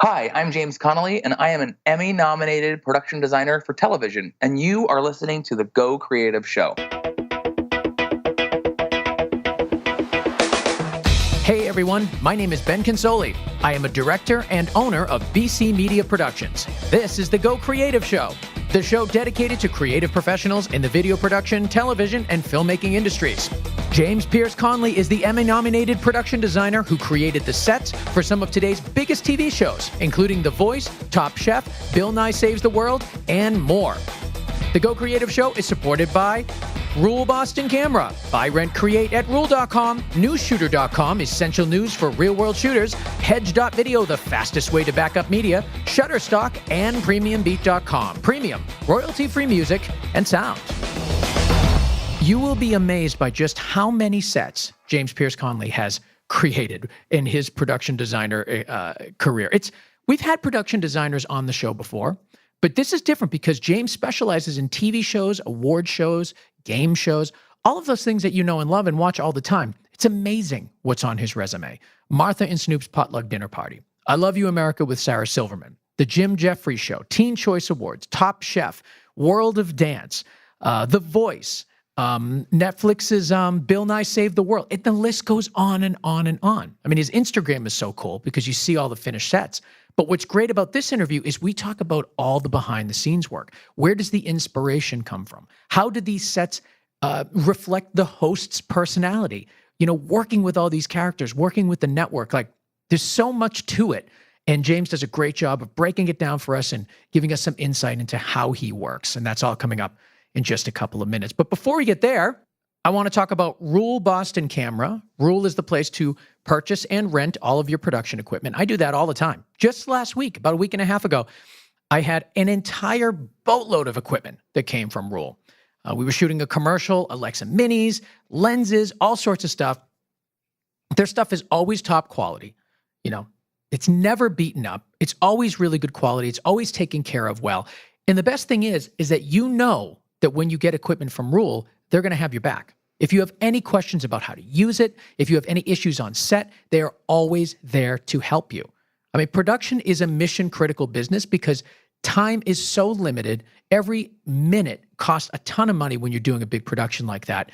Hi, I'm James Connolly, and I am an Emmy-nominated production designer for television, and you are listening to the Go Creative Show. Hey everyone, my name is Ben Consoli. I am a director and owner of BC Media Productions. This is the Go Creative Show, the show dedicated to creative professionals in the video production, television, and filmmaking industries. James Pearse Connelly is the Emmy-nominated production designer who created the sets for some of today's biggest TV shows, including The Voice, Top Chef, Bill Nye Saves the World, and more. The Go Creative Show is supported by Rule Boston Camera. Buy, rent, create at Rule.com. Newsshooter.com, essential news for real-world shooters. Hedge.video, the fastest way to back up media. Shutterstock and PremiumBeat.com. Premium, royalty-free music and sound. You will be amazed by just how many sets James Pearse Connelly has created in his production designer career. We've had production designers on the show before, but this is different because James specializes in TV shows, award shows, game shows, all of those things that you know and love and watch all the time. It's amazing what's on his resume. Martha and Snoop's Potluck Dinner Party, I Love You America with Sarah Silverman, The Jim Jeffries Show, Teen Choice Awards, Top Chef, World of Dance, The Voice, Netflix's Bill Nye Saved the World. The list goes on and on and on. I mean, his Instagram is so cool because you see all the finished sets. But what's great about this interview is we talk about all the behind-the-scenes work. Where does the inspiration come from? How did these sets reflect the host's personality? You know, working with all these characters, working with the network. Like, there's so much to it. And James does a great job of breaking it down for us and giving us some insight into how he works. And that's all coming up in just a couple of minutes. But before we get there, I want to talk about Rule Boston Camera. Rule is the place to purchase and rent all of your production equipment. I do that all the time. Just last week, about a week and a half ago, I had an entire boatload of equipment that came from Rule. We were shooting a commercial, Alexa Minis, lenses, all sorts of stuff. Their stuff is always top quality. You know, it's never beaten up. It's always really good quality. It's always taken care of well. And the best thing is that you know that when you get equipment from Rule, they're going to have your back. If you have any questions about how to use it, if you have any issues on set, they are always there to help you. I mean, production is a mission-critical business because time is so limited. Every minute costs a ton of money when you're doing a big production like that.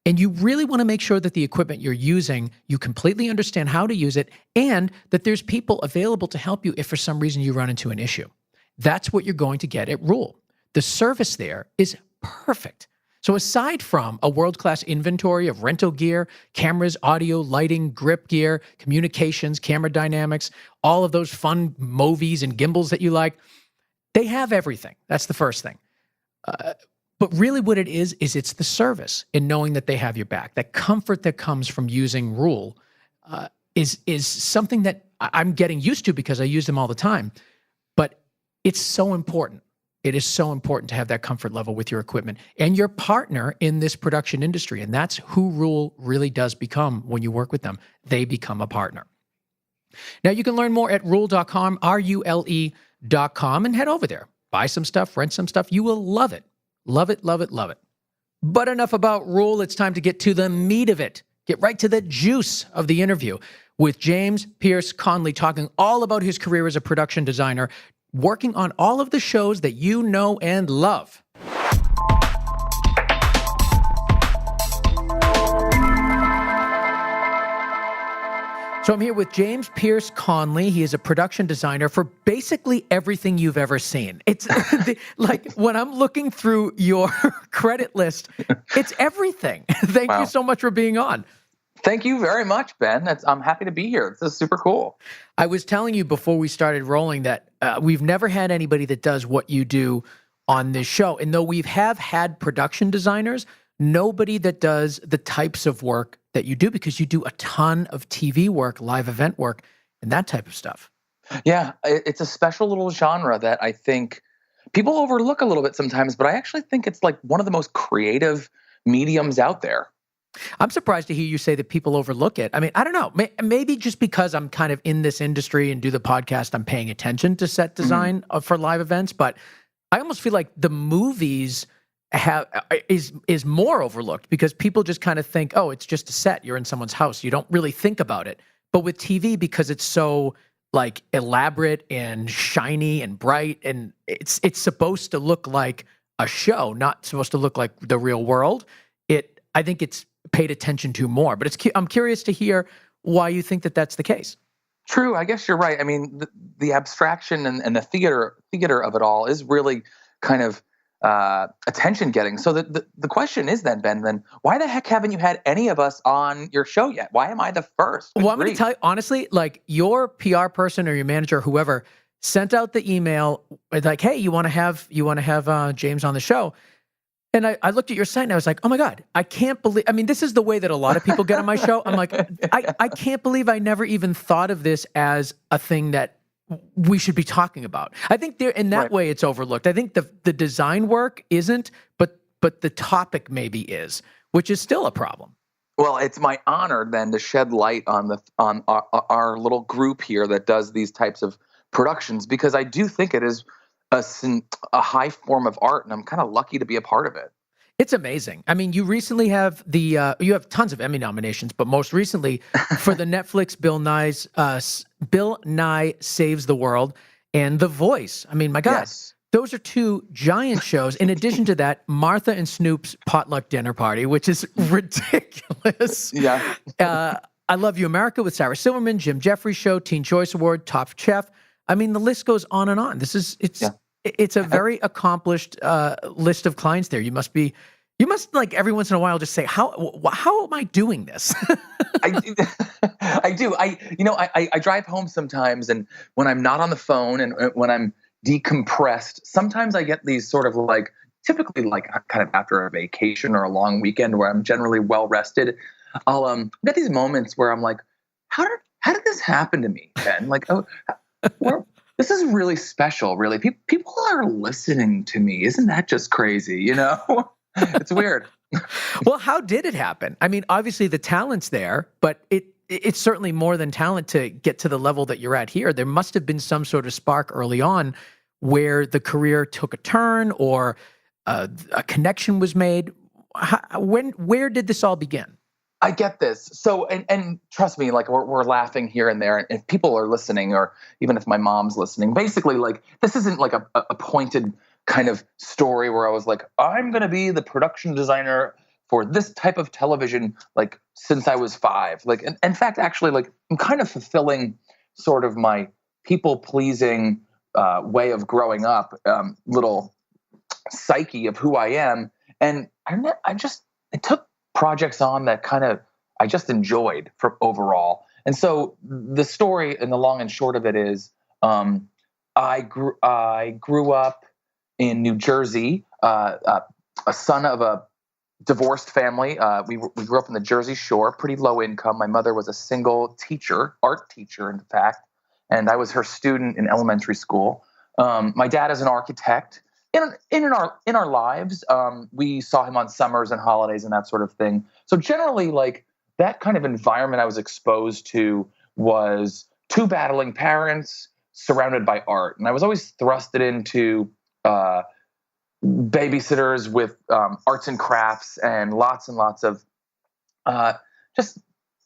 And you really want to make sure that the equipment you're using, you completely understand how to use it, and that there's people available to help you if for some reason you run into an issue. That's what you're going to get at Rule. The service there is perfect. So aside from a world-class inventory of rental gear, cameras, audio, lighting, grip gear, communications, camera dynamics, all of those fun movies and gimbals that you like, they have everything. That's the first thing. But really what it is it's the service and knowing that they have your back. That comfort that comes from using Rule is something that I'm getting used to because I use them all the time. But it's so important. It is so important to have that comfort level with your equipment and your partner in this production industry. And that's who Rule really does become when you work with them. They become a partner. Now, you can learn more at Rule.com, RULE.com, and head over there. Buy some stuff, rent some stuff. You will love it. Love it, love it, love it. But enough about Rule. It's time to get to the meat of it. Get right to the juice of the interview with James Pearse Connelly, talking all about his career as a production designer, working on all of the shows that you know and love. So I'm here with James Pearse Connelly. He is a production designer for basically everything you've ever seen. It's like when I'm looking through your credit list, it's everything. Thank you so much for being on. Thank you very much, Ben. I'm happy to be here. This is super cool. I was telling you before we started rolling that we've never had anybody that does what you do on this show. And though we have had production designers, nobody that does the types of work that you do, because you do a ton of TV work, live event work, and that type of stuff. Yeah, it's a special little genre that I think people overlook a little bit sometimes, but I actually think it's like one of the most creative mediums out there. I'm surprised to hear you say that people overlook it. I mean, I don't know. Maybe just because I'm kind of in this industry and do the podcast, I'm paying attention to set design for live events. But I almost feel like the movies is more overlooked because people just kind of think, oh, it's just a set. You're in someone's house. You don't really think about it. But with TV, because it's so like elaborate and shiny and bright, and it's supposed to look like a show, not supposed to look like the real world. I think it's paid attention to more, but I'm curious to hear why you think that that's the case. True. I guess you're right. I mean, the abstraction and the theater of it all is really kind of attention getting. So the question is then why the heck haven't you had any of us on your show yet? Why am I the first? Well, I'm going to tell you honestly, like your PR person or your manager, whoever sent out the email like, hey, you want to have James on the show. And I looked at your site and I was like, oh my God, I can't believe, I mean, this is the way that a lot of people get on my show. I'm like, I can't believe I never even thought of this as a thing that we should be talking about. I think in that way it's overlooked. I think the design work isn't, but the topic maybe is, which is still a problem. Well, it's my honor then to shed light on our little group here that does these types of productions, because I do think it is a high form of art, and I'm kind of lucky to be a part of it. It's amazing. I mean, you recently have you have tons of Emmy nominations, but most recently for the Netflix Bill Nye Saves the World and The Voice. I mean, my God, those are two giant shows. In addition to that, Martha and Snoop's Potluck Dinner Party, which is ridiculous. Yeah. I Love You America with Sarah Silverman, Jim Jeffries Show, Teen Choice Award, Top Chef. I mean, the list goes on and on. It's a very accomplished list of clients there. You must like every once in a while just say, how am I doing this? I do. I drive home sometimes, and when I'm not on the phone and when I'm decompressed, sometimes I get these sort of like, typically like kind of after a vacation or a long weekend where I'm generally well rested, I'll get these moments where I'm like, how did this happen to me, Ben? Like, this is really special, really. People are listening to me. Isn't that just crazy, you know? It's weird. Well, how did it happen? I mean, obviously the talent's there, but it's certainly more than talent to get to the level that you're at here. There must have been some sort of spark early on where the career took a turn or a connection was made. Where did this all begin? I get this. So, and trust me, like we're laughing here and there, and if people are listening, or even if my mom's listening, basically, like this isn't like a pointed kind of story where I was like, I'm going to be the production designer for this type of television, like since I was 5. Like, in fact, actually, like I'm kind of fulfilling sort of my people pleasing way of growing up, little psyche of who I am, and I took projects on that kind of I just enjoyed for overall. And so the story and the long and short of it is I grew up in New Jersey, a son of a divorced family. We grew up in the Jersey Shore, pretty low income. My mother was a single teacher, art teacher, in fact, and I was her student in elementary school. My dad is an architect. In our lives, we saw him on summers and holidays and that sort of thing. So generally, like that kind of environment I was exposed to was 2 battling parents surrounded by art, and I was always thrusted into babysitters with arts and crafts and lots of just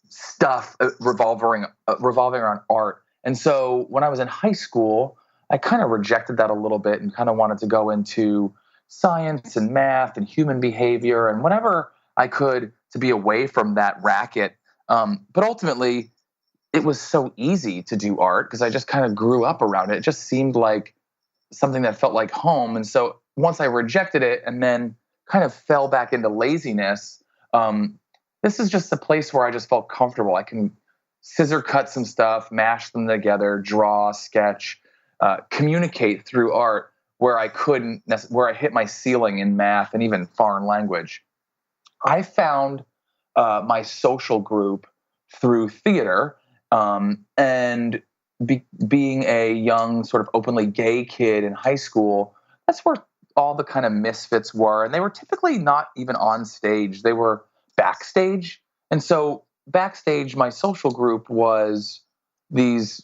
stuff revolving around art. And so when I was in high school, I kind of rejected that a little bit and kind of wanted to go into science and math and human behavior and whatever I could to be away from that racket. But ultimately, it was so easy to do art because I just kind of grew up around it. It just seemed like something that felt like home. And so once I rejected it and then kind of fell back into laziness, this is just a place where I just felt comfortable. I can scissor cut some stuff, mash them together, draw, sketch, communicate through art where I couldn't, where I hit my ceiling in math and even foreign language. I found my social group through theater, and being a young sort of openly gay kid in high school, that's where all the kind of misfits were. And they were typically not even on stage. They were backstage. And so backstage, my social group was this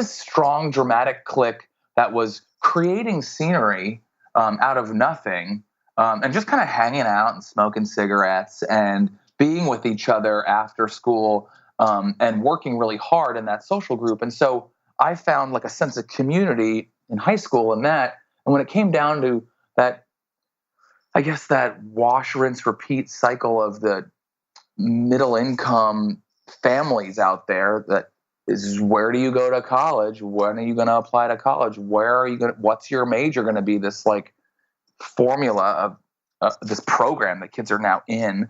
strong dramatic clique that was creating scenery out of nothing, and just kind of hanging out and smoking cigarettes and being with each other after school and working really hard in that social group. And so I found like a sense of community in high school in that. And when it came down to that, I guess that wash, rinse, repeat cycle of the middle income families out there, that is, where do you go to college? When are you going to apply to college? Where are you going? What's your major going to be? This like formula of this program that kids are now in.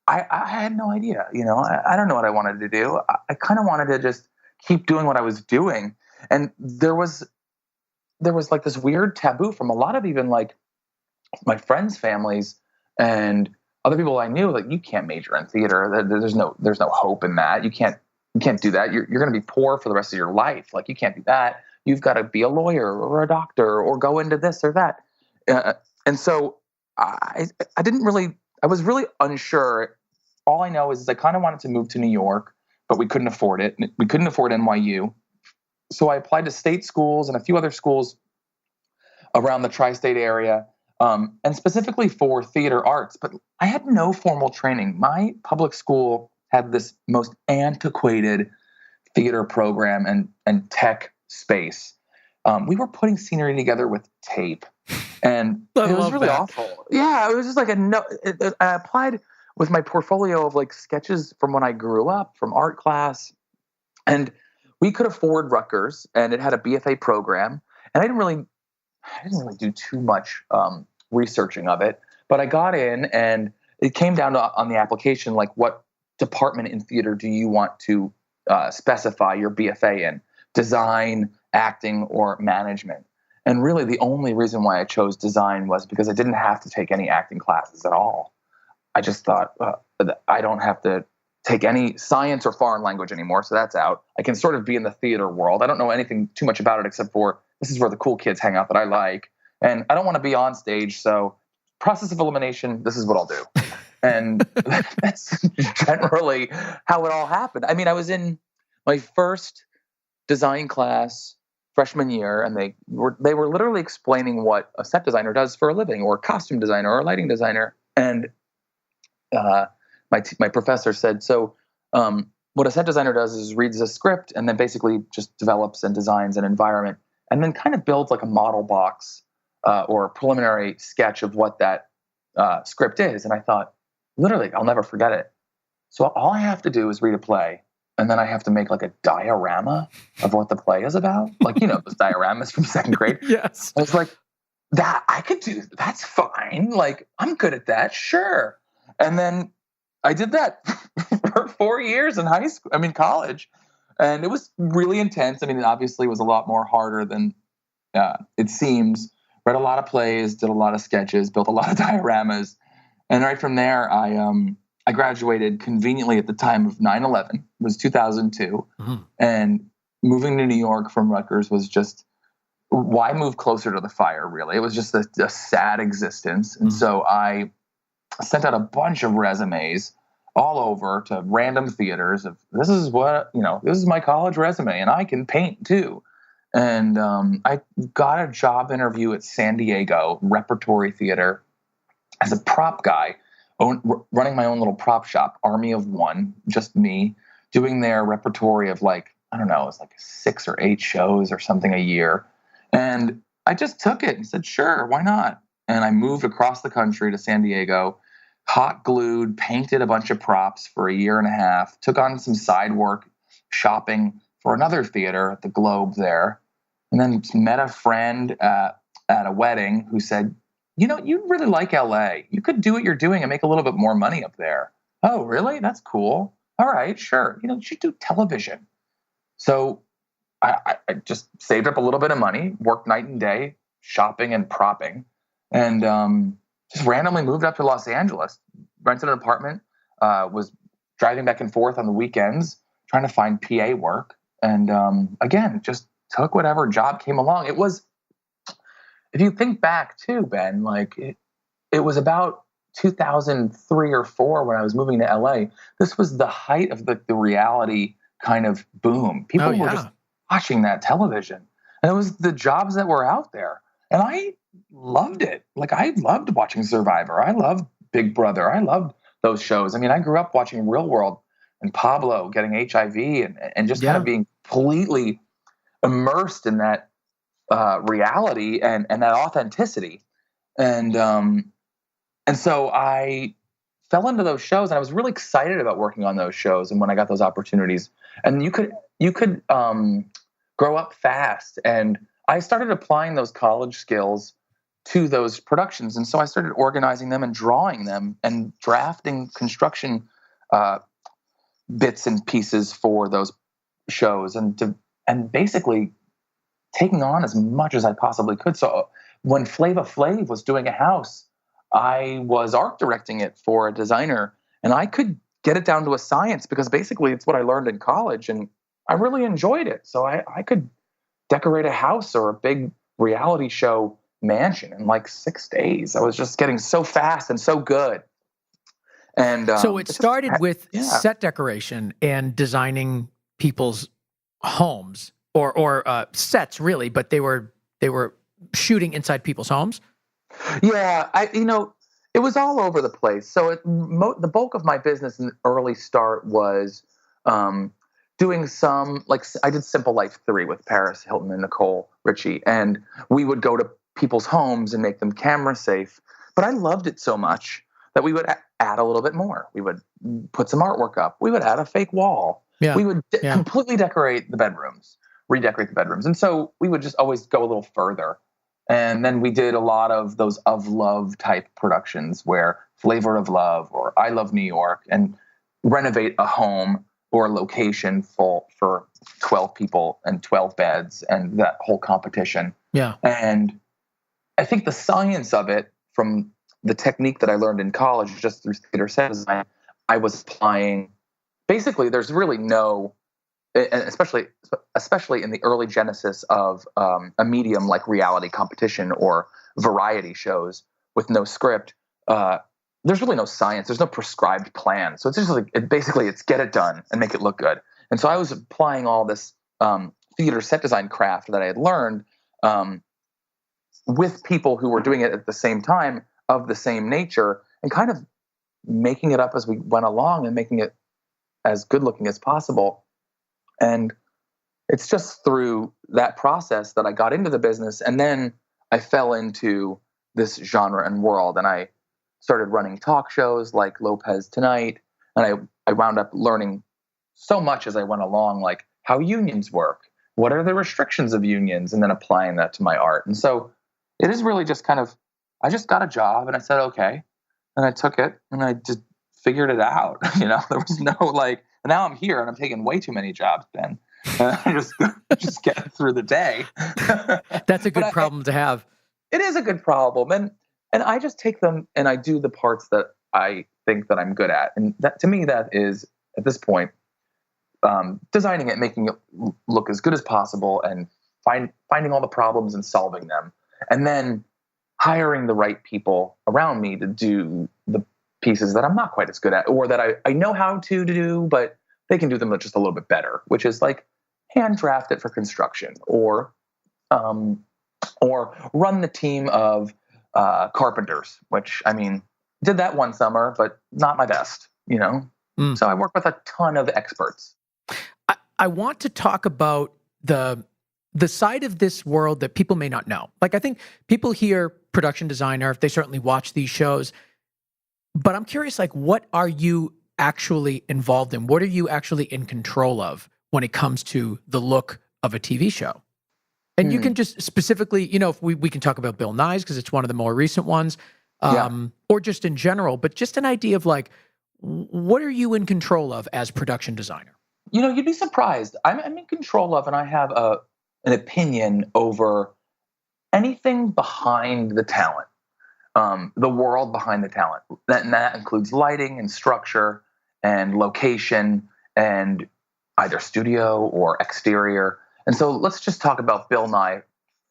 I had no idea. I don't know what I wanted to do. I kind of wanted to just keep doing what I was doing, and there was like this weird taboo from a lot of even like my friends' families and other people I knew. Like, you can't major in theater. There's no hope in that. You can't do that. You're going to be poor for the rest of your life. Like, you can't do that. You've got to be a lawyer or a doctor or go into this or that. And so I was really unsure. All I know is I kind of wanted to move to New York, but we couldn't afford it. We couldn't afford NYU. So I applied to state schools and a few other schools around the tri-state area, and specifically for theater arts. But I had no formal training. My public school had this most antiquated theater program and tech space. We were putting scenery together with tape, and it was really awful. Yeah, it was just like I applied with my portfolio of like sketches from when I grew up, from art class, and we could afford Rutgers, and it had a BFA program, and I didn't really do too much researching of it, but I got in, and it came down to on the application, like, what department in theater do you want to specify your BFA in? Design, acting, or management? And really the only reason why I chose design was because I didn't have to take any acting classes at all. I just thought, I don't have to take any science or foreign language anymore, so that's out. I can sort of be in the theater world. I don't know anything too much about it except for this is where the cool kids hang out that I like. And I don't want to be on stage, so process of elimination, this is what I'll do. And that's generally how it all happened. I mean, I was in my first design class freshman year, and they were literally explaining what a set designer does for a living, or a costume designer, or a lighting designer. And my professor said, so what a set designer does is reads a script and then basically just develops and designs an environment, and then kind of builds like a model box or a preliminary sketch of what that script is. And I thought, literally, I'll never forget it. So all I have to do is read a play, and then I have to make like a diorama of what the play is about. Like, those dioramas from second grade. Yes. I was like, that I could do. That's fine. Like, I'm good at that. Sure. And then I did that for 4 years in college. And it was really intense. I mean, it obviously was a lot more harder than it seems. Read a lot of plays, did a lot of sketches, built a lot of dioramas. And right from there, I graduated conveniently at the time of 9/11. It was 2002. Mm-hmm. And moving to New York from Rutgers was just, why move closer to the fire, really? It was just a sad existence. And so I sent out a bunch of resumes all over to random theaters of, this is my college resume, and I can paint too. And I got a job interview at San Diego Repertory Theater as a prop guy, running my own little prop shop, Army of One, just me, doing their repertory of like, I don't know, it was like 6 or 8 shows or something a year. And I just took it and said, sure, why not? And I moved across the country to San Diego, hot glued, painted a bunch of props for a year and a half, took on some side work, shopping for another theater at the Globe there, and then met a friend at a wedding who said, you really like LA. You could do what you're doing and make a little bit more money up there. Oh, really? That's cool. All right, sure. You should do television. So I just saved up a little bit of money, worked night and day, shopping and propping, and just randomly moved up to Los Angeles, rented an apartment, was driving back and forth on the weekends, trying to find PA work. And again, just took whatever job came along. It was, if you think back too, Ben, like it was about 2003 or 4 when I was moving to LA. This was the height of the reality kind of boom. People were just watching that television. And it was the jobs that were out there. And I loved it. Like, I loved watching Survivor. I loved Big Brother. I loved those shows. I mean, I grew up watching Real World and Pablo getting HIV and just kind of being completely immersed in that reality and that authenticity. And so I fell into those shows, and I was really excited about working on those shows. And when I got those opportunities, and you could grow up fast. And I started applying those college skills to those productions. And so I started organizing them and drawing them and drafting construction bits and pieces for those shows, and basically taking on as much as I possibly could. So when Flava Flav was doing a house, I was art directing it for a designer, and I could get it down to a science because basically it's what I learned in college, and I really enjoyed it. So I could decorate a house or a big reality show mansion in like 6 days. I was just getting so fast and so good. And so it started with set decoration and designing people's homes or sets, really, but they were shooting inside people's homes. Yeah, it was all over the place. So the bulk of my business in the early start was doing some, like I did Simple Life 3 with Paris Hilton and Nicole Richie, and we would go to people's homes and make them camera safe. But I loved it so much that we would add a little bit more. We would put some artwork up. We would add a fake wall. Yeah. We would completely redecorate the bedrooms. And so we would just always go a little further. And then we did a lot of those of love type productions where Flavor of Love or I Love New York, and renovate a home or a location for 12 people and 12 beds and that whole competition. Yeah. And I think the science of it, from the technique that I learned in college just through theater set design, I was applying. Basically, there's really no, especially in the early genesis of a medium like reality competition or variety shows with no script, there's really no science. There's no prescribed plan. So it's just like, it's get it done and make it look good. And so I was applying all this theater set design craft that I had learned with people who were doing it at the same time, of the same nature, and kind of making it up as we went along and making it as good looking as possible. And it's just through that process that I got into the business. And then I fell into this genre and world, and I started running talk shows like Lopez Tonight. And I wound up learning so much as I went along, like how unions work, what are the restrictions of unions, and then applying that to my art. And so it is really just kind of, I just got a job and I said, okay. And I took it and I just figured it out. There was no and now I'm here and I'm taking way too many jobs, Ben. I just get through the day. That's a good problem to have. It is a good problem. And I just take them and I do the parts that I think that I'm good at. And that, to me, that is, at this point, designing it, making it look as good as possible, and finding all the problems and solving them. And then hiring the right people around me to do the pieces that I'm not quite as good at, or that I know how to do, but they can do them just a little bit better, which is like hand draft it for construction, or run the team of carpenters, which, did that one summer, but not my best, So I work with a ton of experts. I want to talk about the side of this world that people may not know. Like, I think people hear production designer, they certainly watch these shows, but I'm curious, like, what are you actually involved in? What are you actually in control of when it comes to the look of a TV show? And you can just specifically, if we can talk about Bill Nye's because it's one of the more recent ones, or just in general, but just an idea of like, what are you in control of as production designer? You'd be surprised. I'm in control of, and I have an opinion over anything behind the talent, the world behind the talent. That includes lighting and structure and location and either studio or exterior. And so let's just talk about Bill Nye,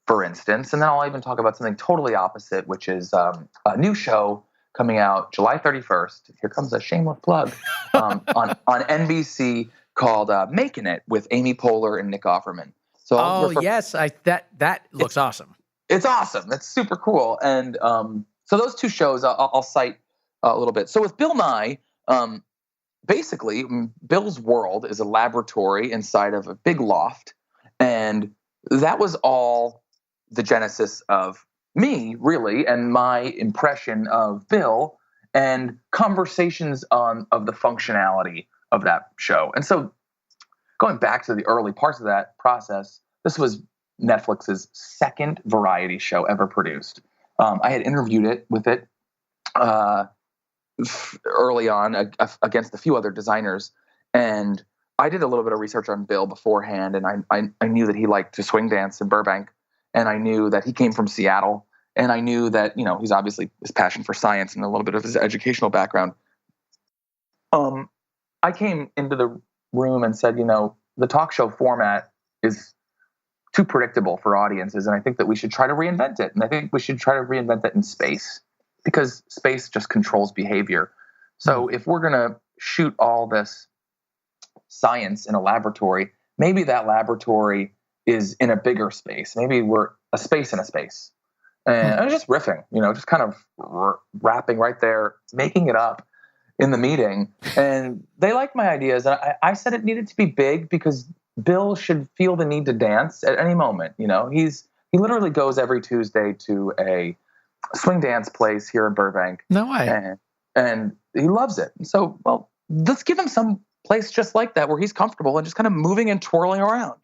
for instance, and then I'll even talk about something totally opposite, which is a new show coming out July 31st. Here comes a shameless plug on NBC called Making It with Amy Poehler and Nick Offerman. So yes, that looks awesome. It's awesome. It's super cool. And so those two shows I'll cite a little bit. So with Bill Nye, basically, Bill's world is a laboratory inside of a big loft. And that was all the genesis of me, really, and my impression of Bill and conversations of the functionality of that show. And so going back to the early parts of that process, this was Netflix's second variety show ever produced. I had interviewed it with it early on against a few other designers, and I did a little bit of research on Bill beforehand, and I knew that he liked to swing dance in Burbank, and I knew that he came from Seattle, and I knew that he's obviously his passion for science and a little bit of his educational background. I came into the room and said, the talk show format is too predictable for audiences, and I think that we should try to reinvent it. And I think we should try to reinvent it in space, because space just controls behavior. So if we're going to shoot all this science in a laboratory, maybe that laboratory is in a bigger space. Maybe we're a space in a space. And I was just riffing, just kind of rapping right there, making it up in the meeting. And they liked my ideas. And I said it needed to be big because Bill should feel the need to dance at any moment. He literally goes every Tuesday to a swing dance place here in Burbank. No way. And he loves it. So, let's give him some place just like that where he's comfortable and just kind of moving and twirling around.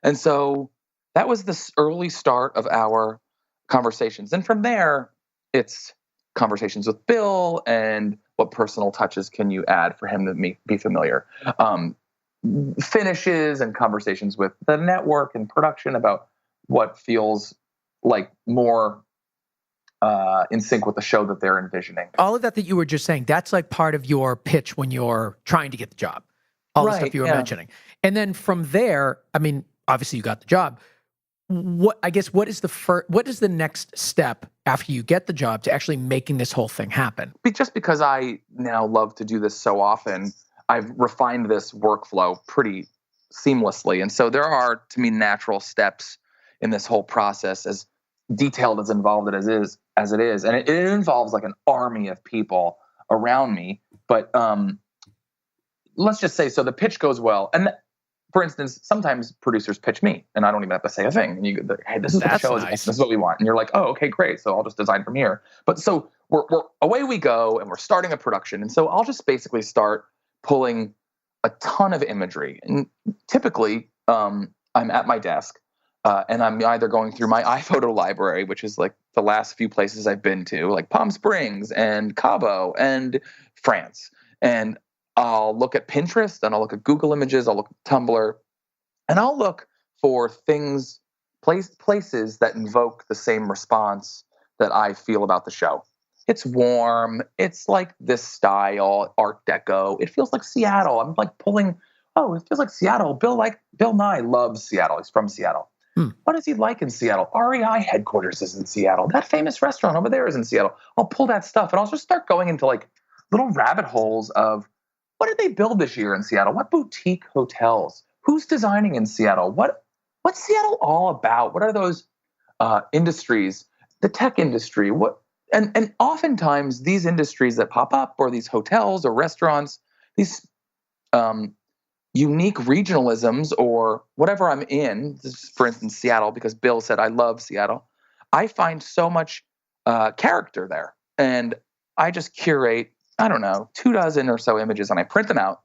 And so that was the early start of our conversations. And from there, it's conversations with Bill and what personal touches can you add for him to be familiar. Finishes and conversations with the network and production about what feels like more in sync with the show that they're envisioning. All of that you were just saying, that's like part of your pitch when you're trying to get the job. All the stuff you were mentioning. And then from there, obviously you got the job. What is the next step after you get the job to actually making this whole thing happen? Just because I now love to do this so often, I've refined this workflow pretty seamlessly. And so there are, to me, natural steps in this whole process, as detailed as involved as it is. And it involves like an army of people around me. But let's just say, so the pitch goes well. And for instance, sometimes producers pitch me and I don't even have to say a thing. And you go, hey, this is the show. Nice. This is what we want. And you're like, oh, okay, great. So I'll just design from here. But so we're away we go, and we're starting a production. And so I'll just basically start pulling a ton of imagery. And typically I'm at my desk and I'm either going through my iPhoto library, which is like the last few places I've been to, like Palm Springs and Cabo and France. And I'll look at Pinterest, and I'll look at Google Images, I'll look at Tumblr, and I'll look for places that invoke the same response that I feel about the show. It's warm. It's like this style, Art Deco. It feels like Seattle. I'm like pulling, it feels like Seattle. Bill Nye loves Seattle. He's from Seattle. What is he like in Seattle? REI headquarters is in Seattle. That famous restaurant over there is in Seattle. I'll pull that stuff, and I'll just start going into like little rabbit holes of, what did they build this year in Seattle? What boutique hotels? Who's designing in Seattle? What's Seattle all about? What are those industries? The tech industry. And oftentimes these industries that pop up, or these hotels or restaurants, these unique regionalisms or whatever I'm in. This is, for instance, Seattle, because Bill said I love Seattle. I find so much character there, and I just curate, 24 or so images, and I print them out.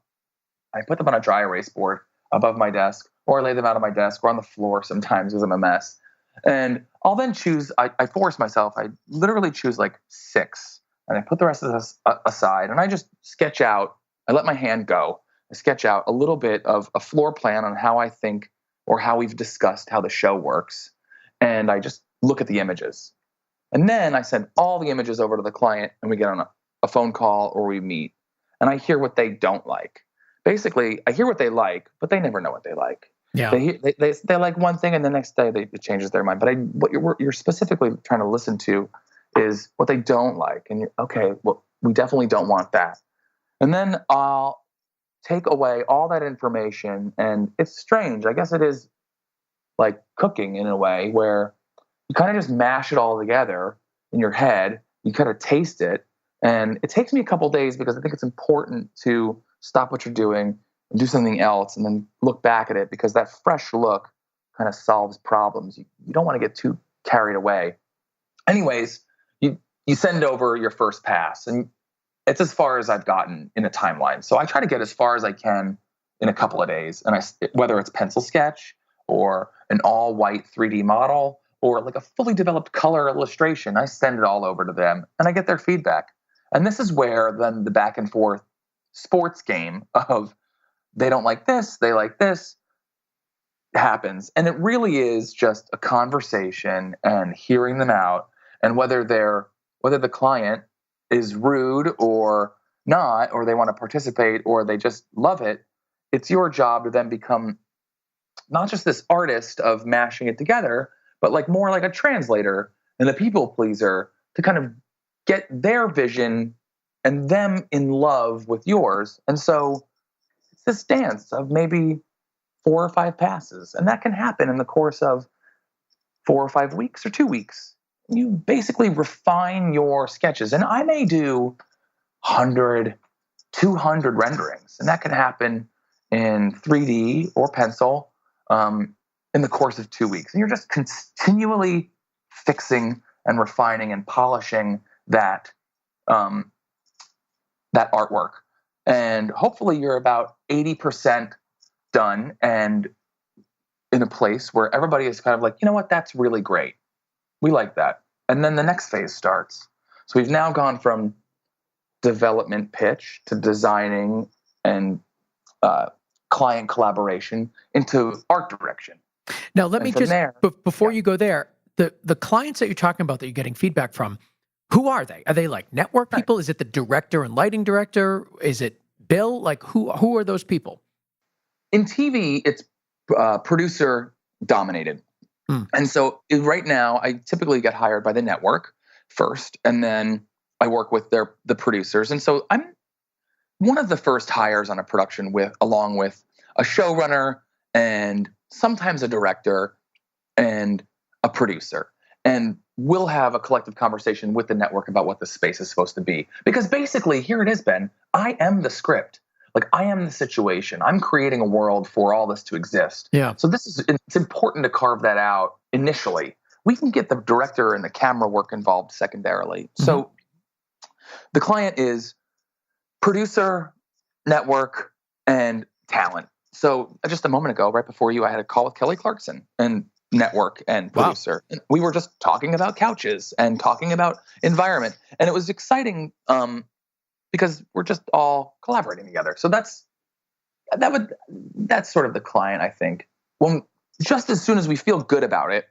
I put them on a dry erase board above my desk, or I lay them out on my desk or on the floor sometimes because I'm a mess. And I'll then choose, I force myself, I literally choose like 6, and I put the rest of this aside, and I just sketch out, I let my hand go, I sketch out a little bit of a floor plan on how I think, or how we've discussed how the show works. And I just look at the images. And then I send all the images over to the client, and we get on a phone call, or we meet, and I hear what they don't like. Basically, I hear what they like, but they never know what they like. Yeah. They like one thing, and the next day it changes their mind. But what you're specifically trying to listen to is what they don't like. And you're, okay, well, we definitely don't want that. And then I'll take away all that information, and it's strange. I guess it is like cooking in a way, where you kind of just mash it all together in your head. You kind of taste it. And it takes me a couple days, because I think it's important to stop what you're doing and do something else, and then look back at it, because that fresh look kind of solves problems. You don't want to get too carried away. Anyways, you send over your first pass, and it's as far as I've gotten in a timeline. So I try to get as far as I can in a couple of days. And whether it's pencil sketch or an all white 3D model or like a fully developed color illustration, I send it all over to them and I get their feedback. And this is where then the back and forth sports game of they don't like this, they like this happens. And it really is just a conversation and hearing them out, and whether the client is rude or not, or they want to participate, or they just love it, it's your job to then become not just this artist of mashing it together, but like more like a translator and a people pleaser to kind of get their vision and them in love with yours. And so it's this dance of maybe 4 or 5 passes. And that can happen in the course of 4 or 5 weeks or 2 weeks. You basically refine your sketches. And I may do 100, 200 renderings. And that can happen in 3D or pencil in the course of 2 weeks. And you're just continually fixing and refining and polishing that artwork. And hopefully you're about 80% done and in a place where everybody is kind of like, you know what, that's really great. We like that. And then the next phase starts. So we've now gone from development pitch to designing and client collaboration into art direction. Now, let me just, before yeah. you go there, the clients that you're talking about that you're getting feedback from, who are they? Are they like network people? Is it the director and lighting director? Is it Bill? Like who are those people? In TV, it's producer dominated. And so right now, I typically get hired by the network first, and then I work with the producers. And so I'm one of the first hires on a production along with a showrunner and sometimes a director and a producer. And we'll have a collective conversation with the network about what the space is supposed to be. Because basically, here it is, Ben, I am the script. Like, I am the situation. I'm creating a world for all this to exist. Yeah. So it's important to carve that out initially. We can get the director and the camera work involved secondarily. Mm-hmm. So the client is producer, network, and talent. So just a moment ago, right before you, I had a call with Kelly Clarkson and network and producer. Wow. And we were just talking about couches and talking about environment. And it was exciting because we're just all collaborating together. So that's sort of the client, I think. Just as soon as we feel good about it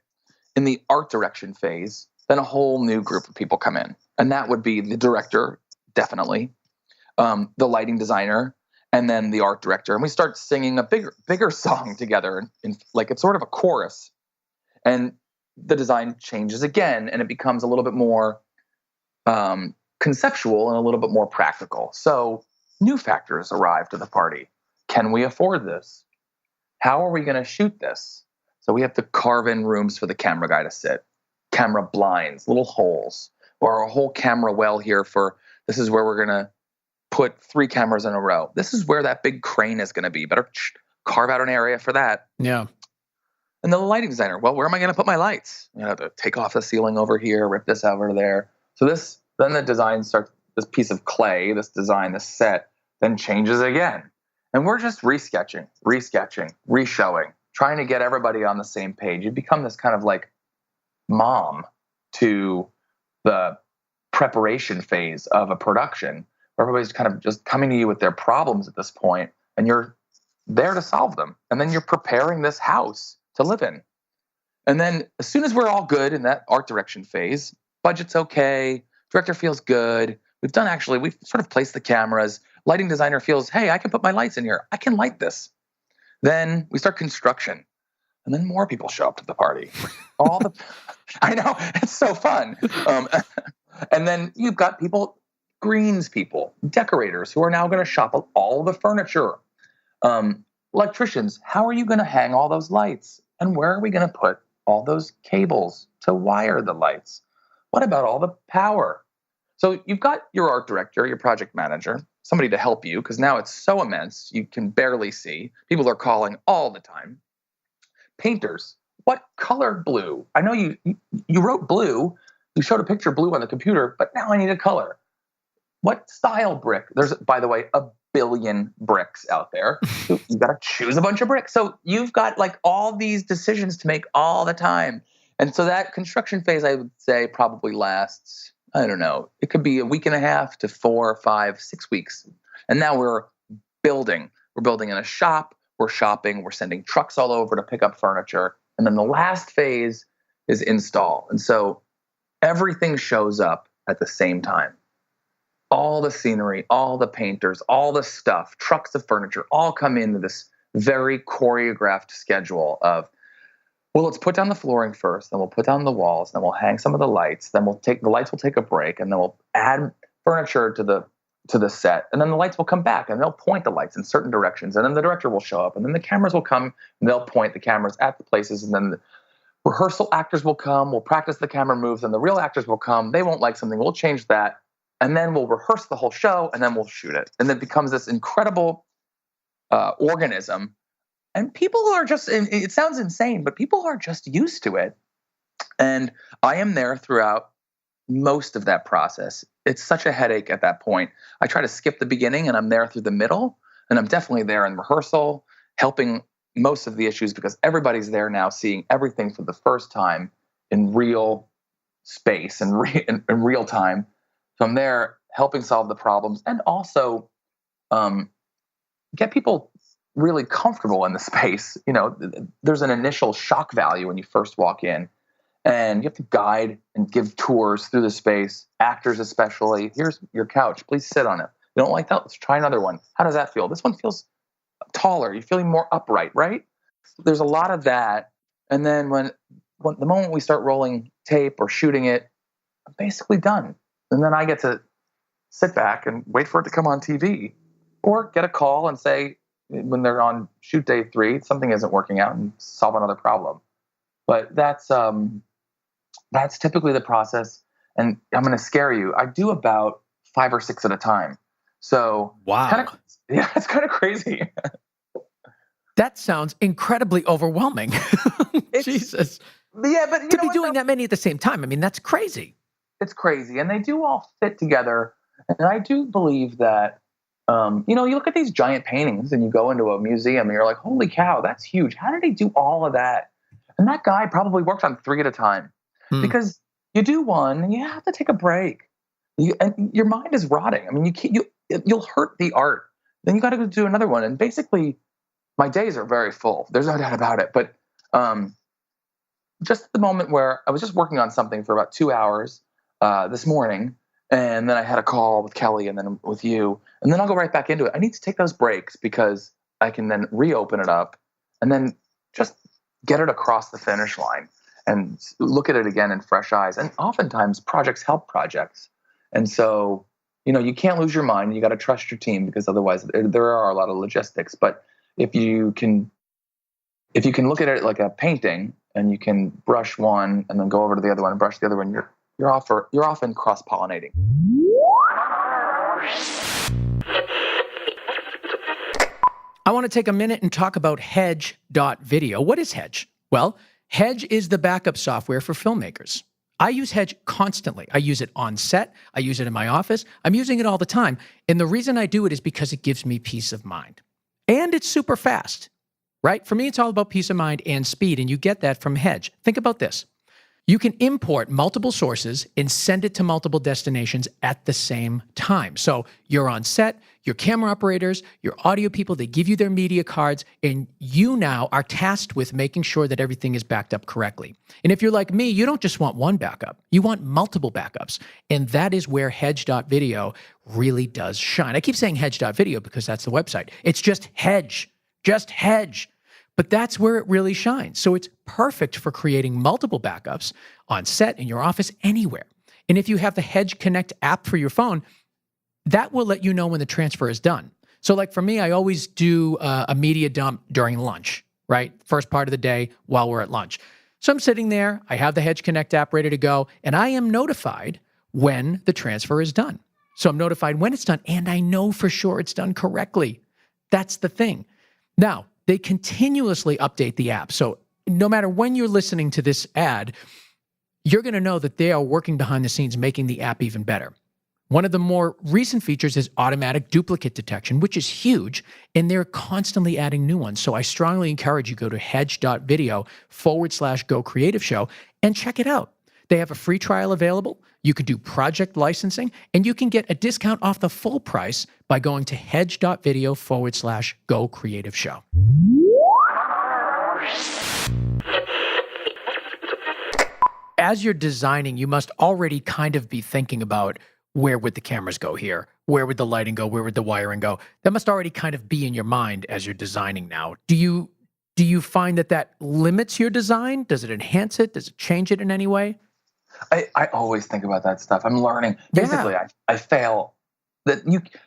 in the art direction phase, then a whole new group of people come in. And that would be the director, definitely, the lighting designer, and then the art director. And we start singing a bigger song together. Like it's sort of a chorus. And the design changes again, and it becomes a little bit more conceptual and a little bit more practical. So new factors arrive to the party. Can we afford this? How are we going to shoot this? So we have to carve in rooms for the camera guy to sit, camera blinds, little holes, or a whole camera well here this is where we're going to put 3 cameras in a row. This is where that big crane is going to be. Better carve out an area for that. Yeah. And the lighting designer, well, where am I going to put my lights? You have to take off the ceiling over here, rip this over there. So then the design starts, this piece of clay, this design, this set, then changes again. And we're just resketching, reshowing, trying to get everybody on the same page. You become this kind of like mom to the preparation phase of a production, where everybody's kind of just coming to you with their problems at this point, and you're there to solve them. And then you're preparing this house to live in. And then as soon as we're all good in that art direction phase, budget's okay, director feels good, we've sort of placed the cameras, lighting designer feels, hey, I can put my lights in here, I can light this. Then we start construction, and then more people show up to the party. I know, it's so fun. And then you've got greens people, decorators who are now going to shop all the furniture. Electricians, how are you going to hang all those lights? And where are we going to put all those cables to wire the lights? What about all the power? So you've got your art director, your project manager, somebody to help you because now it's so immense you can barely see. People are calling all the time. Painters, what color blue? I know you wrote blue. You showed a picture of blue on the computer, but now I need a color. What style brick? There's, by the way, a billion bricks out there. You got to choose a bunch of bricks. So you've got like all these decisions to make all the time. And so that construction phase, I would say, probably lasts, I don't know, it could be a week and a half to 4, 5, 6 weeks. And now we're building. We're building in a shop. We're shopping. We're sending trucks all over to pick up furniture. And then the last phase is install. And so everything shows up at the same time. All the scenery, all the painters, all the stuff, trucks of furniture, all come into this very choreographed schedule of, well, let's put down the flooring first, then we'll put down the walls, then we'll hang some of the lights, then the lights will take a break, and then we'll add furniture to the set, and then the lights will come back, and they'll point the lights in certain directions, and then the director will show up, and then the cameras will come, and they'll point the cameras at the places, and then the rehearsal actors will come, we'll practice the camera moves, and the real actors will come, they won't like something, we'll change that, and then we'll rehearse the whole show, and then we'll shoot it. And it becomes this incredible organism. And people are just, it sounds insane, but people are just used to it. And I am there throughout most of that process. It's such a headache at that point. I try to skip the beginning, and I'm there through the middle. And I'm definitely there in rehearsal, helping most of the issues because everybody's there now seeing everything for the first time in real space and in real time. So I'm there helping solve the problems and also get people really comfortable in the space. You know, there's an initial shock value when you first walk in, and you have to guide and give tours through the space, actors especially. Here's your couch. Please sit on it. You don't like that? Let's try another one. How does that feel? This one feels taller. You're feeling more upright, right? There's a lot of that. And then when the moment we start rolling tape or shooting it, I'm basically done. And then I get to sit back and wait for it to come on TV or get a call and say, when they're on shoot day 3, something isn't working out and solve another problem. But that's typically the process. And I'm going to scare you. I do about 5 or 6 at a time. So wow. It's kind of crazy. That sounds incredibly overwhelming. Jesus. Yeah, but to be doing that many at the same time, I mean, that's crazy. It's crazy. And they do all fit together. And I do believe that, you look at these giant paintings and you go into a museum and you're like, holy cow, that's huge. How did he do all of that? And that guy probably worked on 3 at a time because you do one and you have to take a break. And your mind is rotting. I mean, you'll hurt the art. Then you got to go do another one. And basically, my days are very full. There's no doubt about it. But just at the moment where I was just working on something for about 2 hours this morning, and then I had a call with Kelly and then with you, and then I'll go right back into it. I need to take those breaks because I can then reopen it up and then just get it across the finish line and look at it again in fresh eyes. And oftentimes projects help projects. And so, you can't lose your mind. You got to trust your team because otherwise there are a lot of logistics. But if you can look at it like a painting and you can brush one and then go over to the other one and brush the other one, you're often cross-pollinating. I want to take a minute and talk about Hedge.video. What is Hedge? Well, Hedge is the backup software for filmmakers. I use Hedge constantly. I use it on set. I use it in my office. I'm using it all the time. And the reason I do it is because it gives me peace of mind. And it's super fast, right? For me, it's all about peace of mind and speed, and you get that from Hedge. Think about this. You can import multiple sources and send it to multiple destinations at the same time. So you're on set, your camera operators, your audio people, they give you their media cards, and you now are tasked with making sure that everything is backed up correctly. And if you're like me, you don't just want one backup, you want multiple backups. And that is where Hedge.video really does shine. I keep saying Hedge.video because that's the website. It's just Hedge. But that's where it really shines. So it's perfect for creating multiple backups on set, in your office, anywhere. And if you have the Hedge Connect app for your phone, that will let you know when the transfer is done. So like for me, I always do a media dump during lunch, right? First part of the day while we're at lunch. So I'm sitting there, I have the Hedge Connect app ready to go, and I am notified when the transfer is done. So I'm notified when it's done, and I know for sure it's done correctly. That's the thing. Now, they continuously update the app. So no matter when you're listening to this ad, you're going to know that they are working behind the scenes making the app even better. One of the more recent features is automatic duplicate detection, which is huge, and they're constantly adding new ones. So I strongly encourage you to go to hedge.video/Go Creative Show and check it out. They have a free trial available. You can do project licensing, and you can get a discount off the full price by going to hedge.video/Go Creative Show. As you're designing, you must already kind of be thinking about where would the cameras go here? Where would the lighting go? Where would the wiring go? That must already kind of be in your mind as you're designing now. Do you find that limits your design? Does it enhance it? Does it change it in any way? I always think about that stuff. I'm learning. Basically, I fail that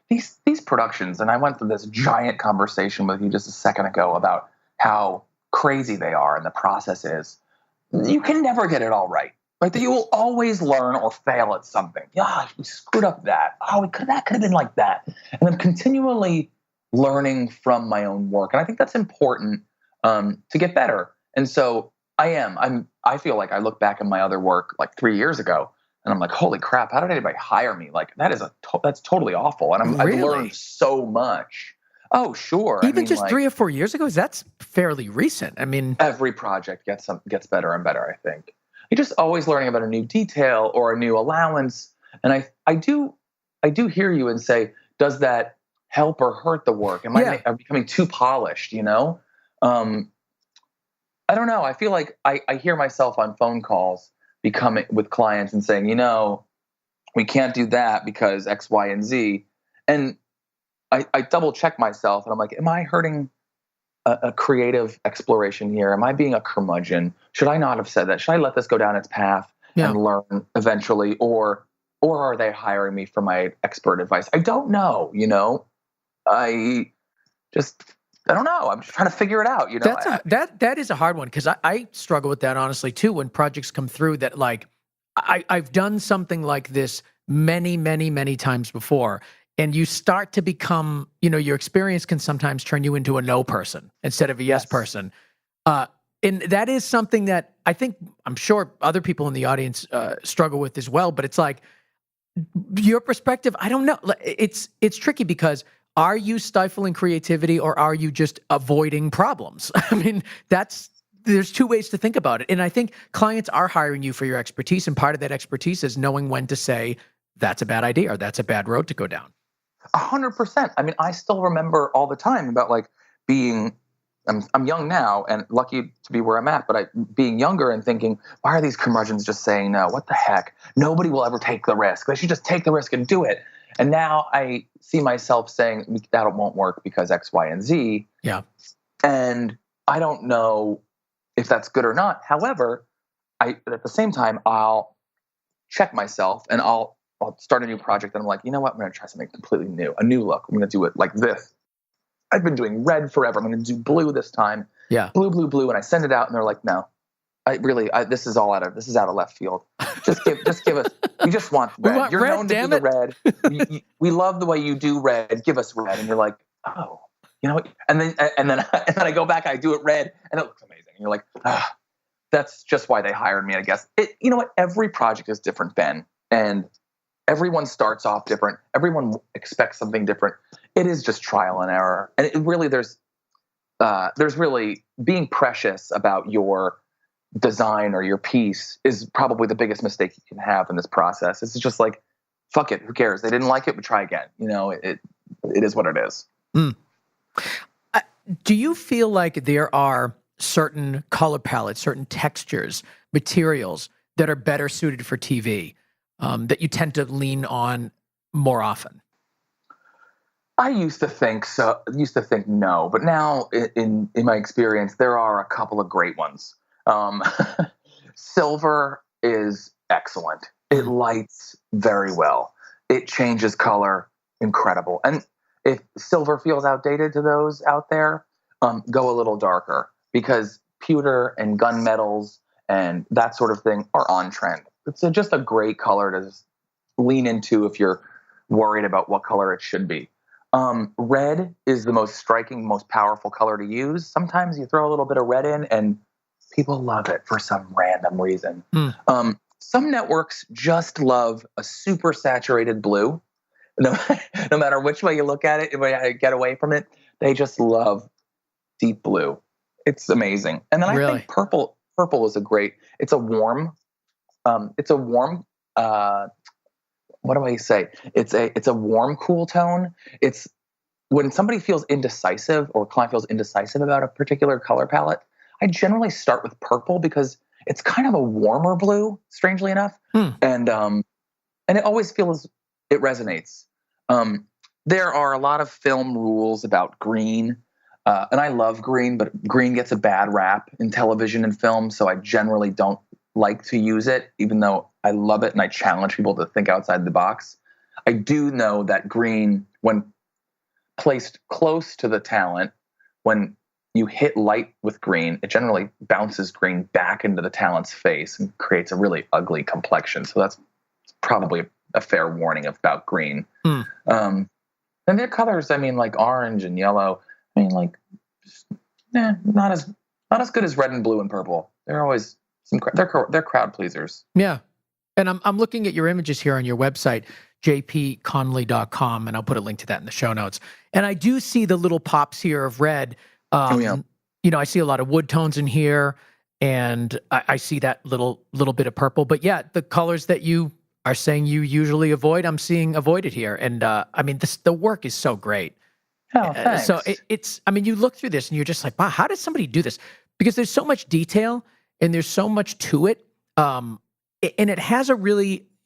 these productions, and I went through this giant conversation with you just a second ago about how crazy they are and the process is. You can never get it all right. Like, you will always learn or fail at something. Yeah, we screwed up that. Oh, that could have been like that. And I'm continually learning from my own work. And I think that's important to get better. And so I feel like I look back at my other work like 3 years ago, and I'm like, holy crap, how did anybody hire me? Like, that's totally awful. And I've learned so much. Oh, sure. Even just 3 or 4 years ago, that's fairly recent. I mean, every project gets better and better, I think. You're just always learning about a new detail or a new allowance. And I do hear you and say, does that help or hurt the work? Am I becoming too polished, I don't know. I feel like I hear myself on phone calls with clients and saying, we can't do that because X, Y, and Z. And I double check myself and I'm like, am I hurting a creative exploration here? Am I being a curmudgeon? Should I not have said that? Should I let this go down its path and learn eventually? Or are they hiring me for my expert advice? I don't know, I don't know. I'm just trying to figure it out, That is a hard one, because I struggle with that honestly too, when projects come through that, like, I've done something like this many, many, many times before. And you start to become, your experience can sometimes turn you into a no person instead of a yes person. And that is something that I'm sure other people in the audience struggle with as well. But it's like, your perspective, I don't know. It's tricky, because are you stifling creativity or are you just avoiding problems? I mean, there's two ways to think about it. And I think clients are hiring you for your expertise. And part of that expertise is knowing when to say, that's a bad idea or that's a bad road to go down. 100%. I mean, I still remember all the time about like I'm young now and lucky to be where I'm at, but being younger and thinking, why are these curmudgeons just saying no? What the heck? Nobody will ever take the risk. They should just take the risk and do it. And now I see myself saying that won't work because X, Y, and Z. Yeah. And I don't know if that's good or not. However, at the same time, I'll check myself and I'll start a new project and I'm like, you know what? I'm going to try something completely new, a new look. I'm going to do it like this. I've been doing red forever. I'm going to do blue this time. Yeah. Blue, blue, blue. And I send it out and they're like, no, this is out of left field. Just give us, we just want red. You're known to do the red. We love the way you do red. Give us red. And you're like, oh, and then I go back, I do it red and it looks amazing. And you're like, that's just why they hired me, I guess. You know what? Every project is different, Ben. And everyone starts off different. Everyone expects something different. It is just trial and error. And there's really being precious about your design or your piece is probably the biggest mistake you can have in this process. It's just like, fuck it. Who cares? They didn't like it, but try again. It is what it is. Mm. Do you feel like there are certain color palettes, certain textures, materials that are better suited for TV? That you tend to lean on more often? I used to think so. Used to think no, but now in my experience, there are a couple of great ones. Silver is excellent. It lights very well. It changes color, incredible. And if silver feels outdated to those out there, go a little darker, because pewter and gunmetals and that sort of thing are on trend. It's just a great color to just lean into if you're worried about what color it should be. Red is the most striking, most powerful color to use. Sometimes you throw a little bit of red in and people love it for some random reason. Some networks just love a super saturated blue. No, no matter which way you look at it, if you get away from it, they just love deep blue. It's amazing. And then I think purple is a great, it's a warm, what do I say? It's a warm, cool tone. It's when somebody feels indecisive or a client feels indecisive about a particular color palette, I generally start with purple because it's kind of a warmer blue, strangely enough. And it always feels, it resonates. There are a lot of film rules about green, and I love green, but green gets a bad rap in television and film, so I generally don't like to use it, even though I love it and I challenge people to think outside the box. I do know that green, when placed close to the talent, when you hit light with green, it generally bounces green back into the talent's face and creates a really ugly complexion. So that's probably a fair warning about green. And their colors, I mean, like orange and yellow, I mean, like, not as good as red and blue and purple. They're always they're crowd pleasers. Yeah. And I'm looking at your images here on your website, jpconnelly.com, and I'll put a link to that in the show notes. And I do see the little pops here of red. You know, I see a lot of wood tones in here, and I see that little bit of purple. But yeah, the colors that you are saying you usually avoid, I'm seeing avoided here. And I mean, the work is so great. Oh, thanks. So it's, I mean, you look through this and you're just like, wow, how did somebody do this? Because there's so much detail and there's so much to it. And it has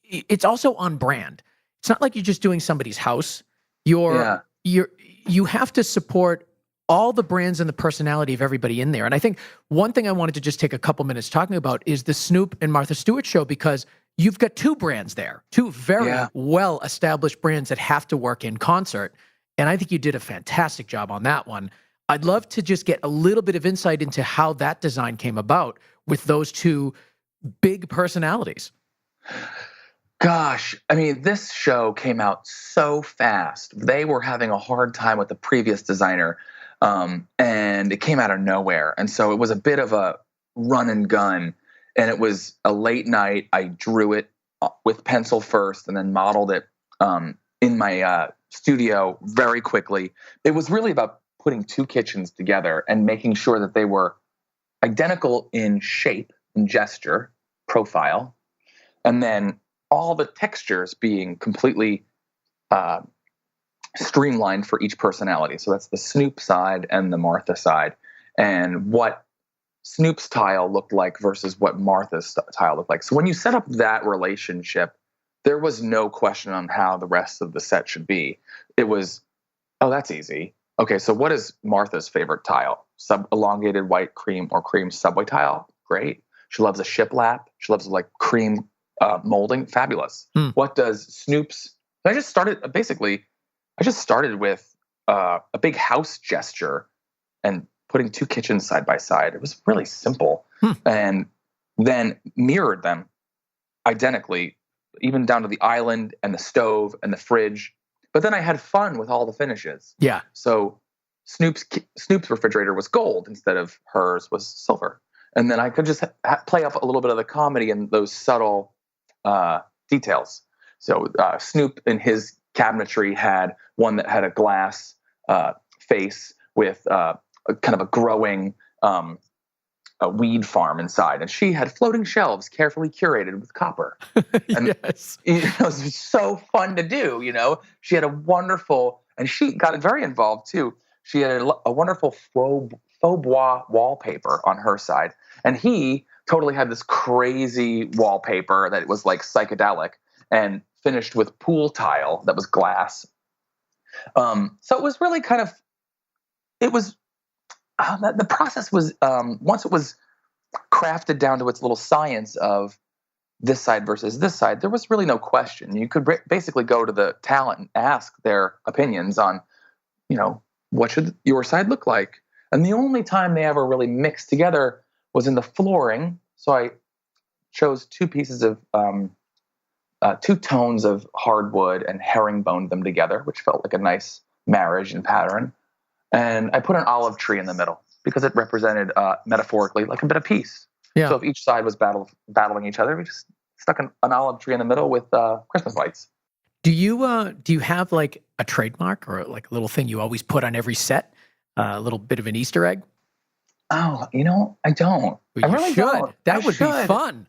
it's also on brand. It's not like you're just doing somebody's house. You have to support all the brands and the personality of everybody in there. And I think one thing I wanted to just take a couple minutes talking about is the Snoop and Martha Stewart show, because you've got two brands there, two very well-established brands that have to work in concert. And I think you did a fantastic job on that one. I'd love to just get a little bit of insight into how that design came about with those two big personalities. Gosh, I mean, this show came out so fast. They were having a hard time with the previous designer, and it came out of nowhere. And so it was a bit of a run and gun, and it was a late night. I drew it with pencil first and then modeled it in my studio very quickly. It was really about putting two kitchens together and making sure that they were identical in shape and gesture, profile, and then all the textures being completely streamlined for each personality. So that's the Snoop side and the Martha side, and what Snoop's tile looked like versus what Martha's tile looked like. So when you set up that relationship, there was no question on how the rest of the set should be. It was, oh, that's easy. Okay, so what is Martha's favorite tile? Elongated white cream or cream subway tile? Great. She loves a shiplap. She loves like cream molding. Fabulous. What does Snoop's? I just started with a big house gesture and putting two kitchens side by side. It was really simple, and then mirrored them identically, even down to the island and the stove and the fridge. But then I had fun with all the finishes. Yeah. So Snoop's refrigerator was gold instead of hers was silver. And then I could just play up a little bit of the comedy and those subtle details. So Snoop in his cabinetry had one that had a glass face with a kind of a growing a weed farm inside, and she had floating shelves carefully curated with copper. And yes. It was so fun to do, you know. She had a wonderful, and she got very involved too. She had a wonderful faux bois wallpaper on her side, and he totally had this crazy wallpaper that was like psychedelic and finished with pool tile that was glass. So it was really kind of, it was, the process was, once it was crafted down to its little science of this side versus this side, there was really no question. You could basically go to the talent and ask their opinions on, you know, what should your side look like? And the only time they ever really mixed together was in the flooring. So I chose two pieces of two tones of hardwood and herringboned them together, which felt like a nice marriage and pattern. And I put an olive tree in the middle because it represented metaphorically like a bit of peace. Yeah. So if each side was battling each other, we just stuck an olive tree in the middle with Christmas lights. Do you have like a trademark or like a little thing you always put on every set? A little bit of an Easter egg? Oh, I don't. Well, I really should. don't. That would be fun.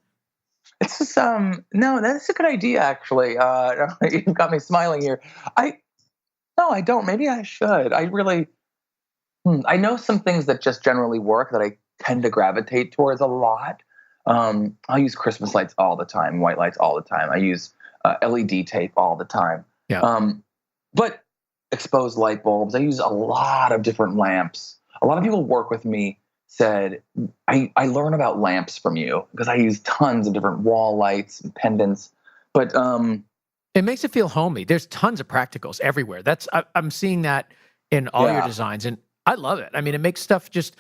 It's just no, that's a good idea actually. You got me smiling here. No, I don't. Maybe I should. I really I know some things that just generally work that I tend to gravitate towards a lot. I'll use Christmas lights all the time, white lights all the time. I use LED tape all the time. Yeah. But exposed light bulbs, I use a lot of different lamps. A lot of people work with me said, I learn about lamps from you because I use tons of different wall lights and pendants. But it makes it feel homey. There's tons of practicals everywhere. I'm seeing that in all your designs, and I love it. I mean, it makes stuff just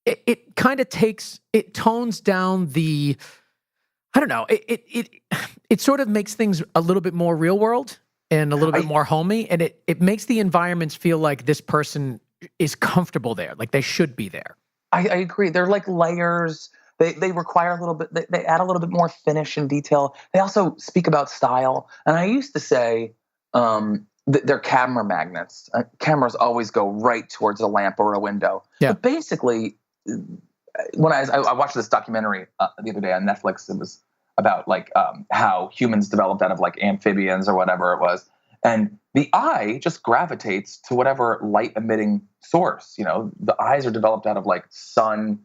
it kind of tones down the, I don't know, it sort of makes things a little bit more real world and a little bit more homey, and it makes the environments feel like this person is comfortable there, like they should be there. I agree. They're like layers. They require a little bit. They add a little bit more finish and detail. They also speak about style. And I used to say they're camera magnets. Cameras always go right towards a lamp or a window. Yeah. But basically, when I watched this documentary the other day on Netflix, it was about like how humans developed out of like amphibians or whatever it was. And the eye just gravitates to whatever light emitting source. The eyes are developed out of like sun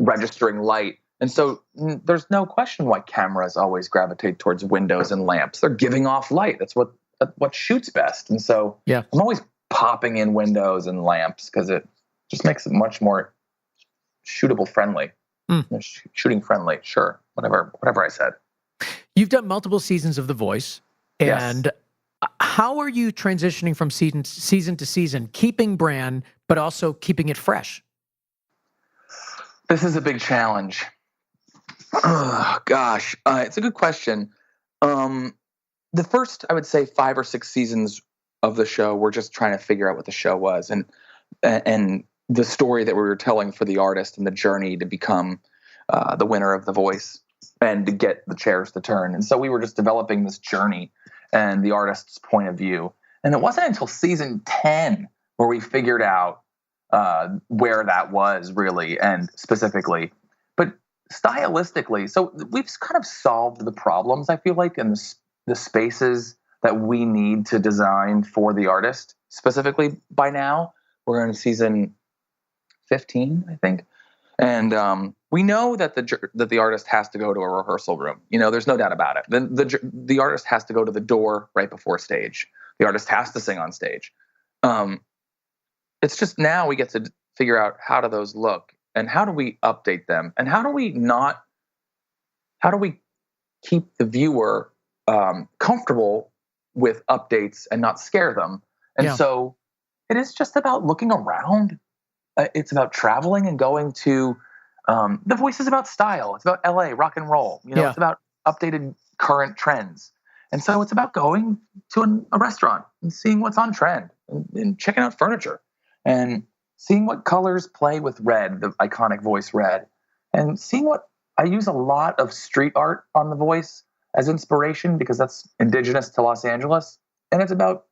registering light. And so there's no question why cameras always gravitate towards windows and lamps. They're giving off light. That's what shoots best. And so I'm always popping in windows and lamps because it just makes it much more shootable friendly. Shooting friendly. Sure. Whatever I said. You've done multiple seasons of The Voice. And yes. How are you transitioning from season to season, keeping brand, but also keeping it fresh? This is a big challenge. Oh, gosh. It's a good question. The first, I would say, 5 or 6 seasons of the show, we're just trying to figure out what the show was and the story that we were telling for the artist and the journey to become the winner of The Voice and to get the chairs to turn. And so we were just developing this journey and the artist's point of view. And it wasn't until season 10 where we figured out where that was really and specifically. But stylistically, so we've kind of solved the problems, I feel like, in the spaces that we need to design for the artist specifically by now. We're in season 15, I think. And we know that the artist has to go to a rehearsal room. There's no doubt about it. The artist has to go to the door right before stage. The artist has to sing on stage. It's just now we get to figure out how do those look and how do we update them and how do we keep the viewer comfortable with updates and not scare them. And so it is just about looking around. It's about traveling and going to The Voice is about style. It's about LA, rock and roll. It's about updated current trends. And so it's about going to a restaurant and seeing what's on trend and checking out furniture and seeing what colors play with red, the iconic Voice red, and seeing what I use a lot of street art on The Voice as inspiration because that's indigenous to Los Angeles. And it's about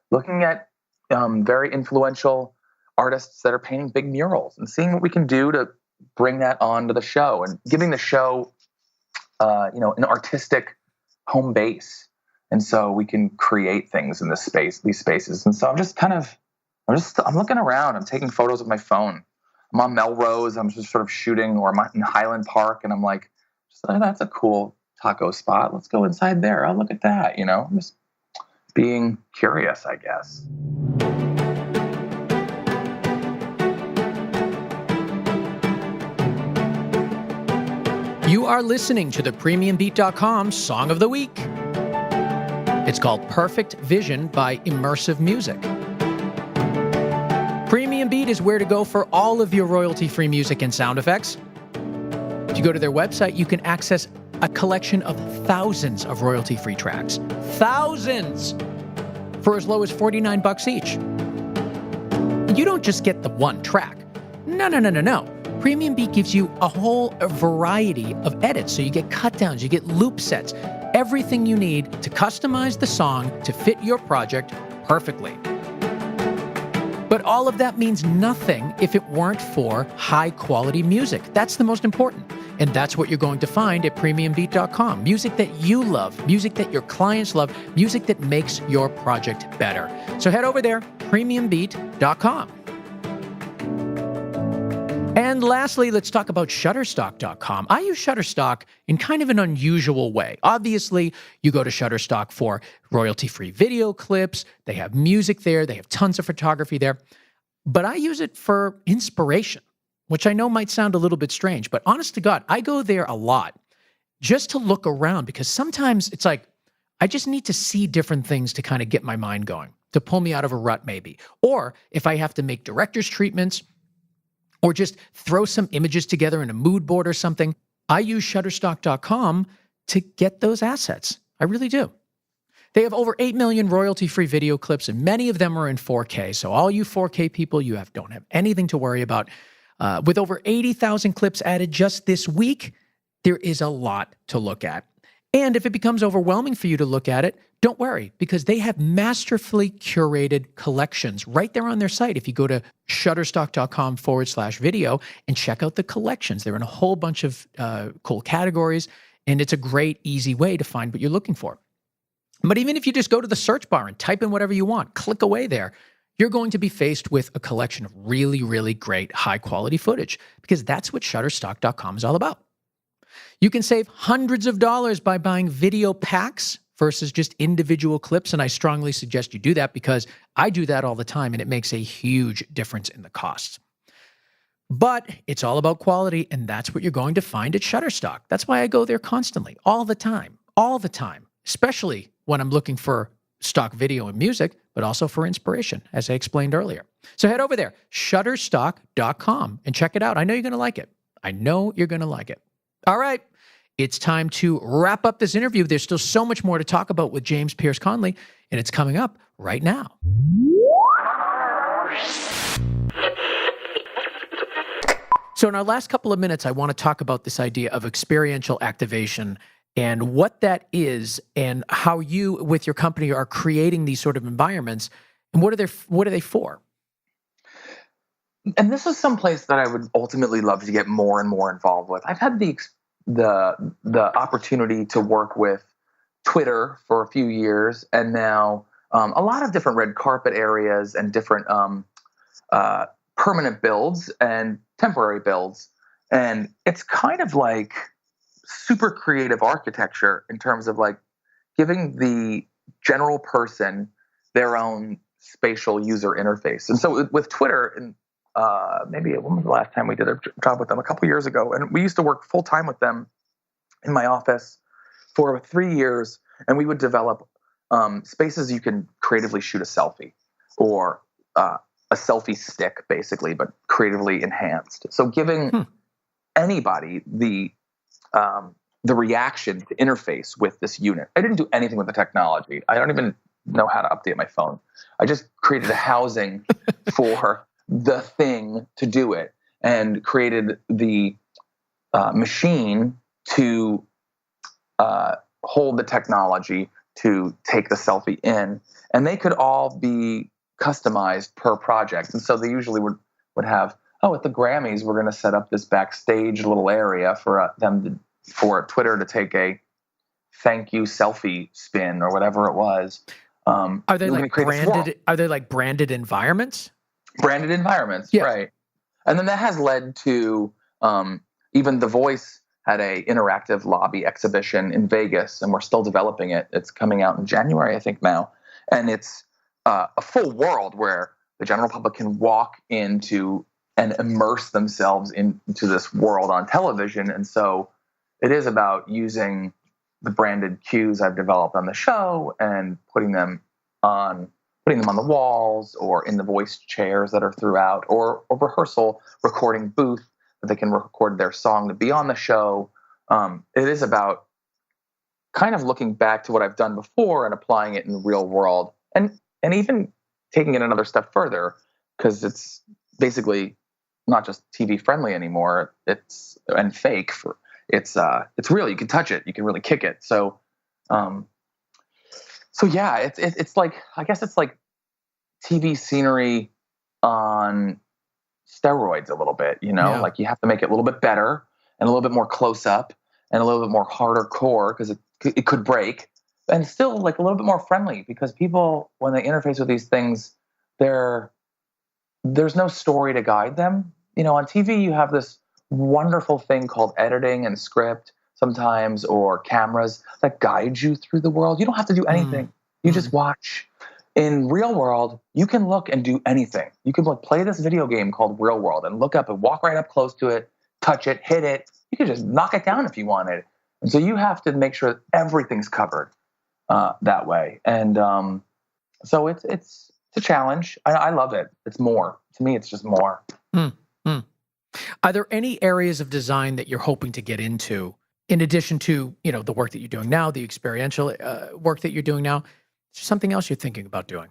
looking at very influential artists that are painting big murals and seeing what we can do to bring that onto the show and giving the show, an artistic home base. And so we can create things in these spaces. And so I'm looking around, I'm taking photos with my phone. I'm on Melrose, I'm just sort of shooting, or I'm in Highland Park and I'm like, that's a cool taco spot. Let's go inside there. Oh, look at that. I'm just being curious, I guess. You are listening to the PremiumBeat.com Song of the Week. It's called Perfect Vision by Immersive Music. Premium Beat is where to go for all of your royalty-free music and sound effects. If you go to their website, you can access a collection of thousands of royalty-free tracks. Thousands! For as low as $49 each. You don't just get the one track. No. Premium Beat gives you a whole variety of edits. So you get cut downs, you get loop sets, everything you need to customize the song to fit your project perfectly. But all of that means nothing if it weren't for high quality music. That's the most important. And that's what you're going to find at premiumbeat.com. Music that you love, music that your clients love, music that makes your project better. So head over there, premiumbeat.com. And lastly, let's talk about Shutterstock.com. I use Shutterstock in kind of an unusual way. Obviously, you go to Shutterstock for royalty-free video clips. They have music there. They have tons of photography there. But I use it for inspiration, which I know might sound a little bit strange. But honest to God, I go there a lot just to look around because sometimes it's like I just need to see different things to kind of get my mind going, to pull me out of a rut maybe. Or if I have to make director's treatments, or just throw some images together in a mood board or something, I use Shutterstock.com to get those assets. I really do. They have over 8 million royalty-free video clips, and many of them are in 4K. So all you 4K people, don't have anything to worry about. With over 80,000 clips added just this week, there is a lot to look at. And if it becomes overwhelming for you to look at it, don't worry, because they have masterfully curated collections right there on their site. If you go to shutterstock.com/video and check out the collections, they're in a whole bunch of cool categories, and it's a great, easy way to find what you're looking for. But even if you just go to the search bar and type in whatever you want, click away there, you're going to be faced with a collection of really, really great, high-quality footage, because that's what shutterstock.com is all about. You can save hundreds of dollars by buying video packs versus just individual clips, and I strongly suggest you do that because I do that all the time, and it makes a huge difference in the costs. But it's all about quality, and that's what you're going to find at Shutterstock. That's why I go there constantly, all the time, especially when I'm looking for stock video and music, but also for inspiration, as I explained earlier. So head over there, shutterstock.com, and check it out. I know you're going to like it. All right. It's time to wrap up this interview. There's still so much more to talk about with James Pearse Connelly, and it's coming up right now. So in our last couple of minutes, I want to talk about this idea of experiential activation and what that is and how you, with your company, are creating these sort of environments, and what are they for? And this is some place that I would ultimately love to get more and more involved with. I've had the opportunity to work with Twitter for a few years, and now a lot of different red carpet areas and different permanent builds and temporary builds. And it's kind of like super creative architecture in terms of like giving the general person their own spatial user interface. And so with Twitter, and maybe when was the last time we did a job with them? A couple years ago. And we used to work full time with them in my office for 3 years. And we would develop spaces you can creatively shoot a selfie, or a selfie stick, basically, but creatively enhanced. So giving anybody the reaction to interface with this unit. I didn't do anything with the technology. I don't even know how to update my phone. I just created a housing for the thing to do it, and created the machine to hold the technology to take the selfie in. And they could all be customized per project. And so they usually would have, at the Grammys, we're going to set up this backstage little area for for Twitter to take a thank you selfie spin or whatever it was. Are they like branded? Are they like branded environments? Branded environments, yeah. Right. And then that has led to even The Voice had a interactive lobby exhibition in Vegas, and we're still developing it. It's coming out in January, I think now. And it's a full world where the general public can walk into and immerse themselves into this world on television. And so it is about using the branded cues I've developed on the show and putting them on the walls or in the voice chairs that are throughout, or a rehearsal recording booth that they can record their song to be on the show. It is about kind of looking back to what I've done before and applying it in the real world, and even taking it another step further, because it's basically not just TV friendly anymore. It's and fake for it's real. You can touch it. You can really kick it. So yeah, it's like, I guess it's like TV scenery on steroids a little bit. Yeah. Like you have to make it a little bit better and a little bit more close up and a little bit more harder core, because it could break, and still like a little bit more friendly, because people, when they interface with these things, there's no story to guide them. On TV you have this wonderful thing called editing and script sometimes, or cameras that guide you through the world. You don't have to do anything. You just watch. In real world, you can look and do anything. You can like play this video game called Real World and look up and walk right up close to it, touch it, hit it. You can just knock it down if you wanted. And so you have to make sure that everything's covered that way. And so it's a challenge. I love it. It's more. To me, it's just more. Are there any areas of design that you're hoping to get into, in addition to, the work that you're doing now, the experiential work that you're doing now? Is there something else you're thinking about doing?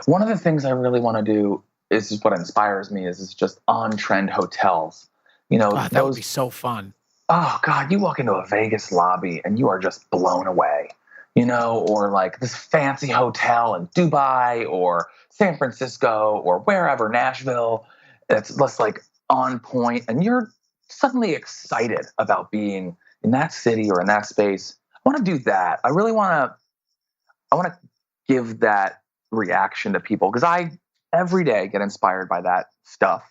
One of the things I really want to do is just what inspires me is just on-trend hotels. That would be so fun. Oh God, you walk into a Vegas lobby and you are just blown away, or like this fancy hotel in Dubai or San Francisco or wherever, Nashville. It's just like on point, and you're suddenly excited about being in that city or in that space. I want to do that. I really want to give that reaction to people, because I every day get inspired by that stuff,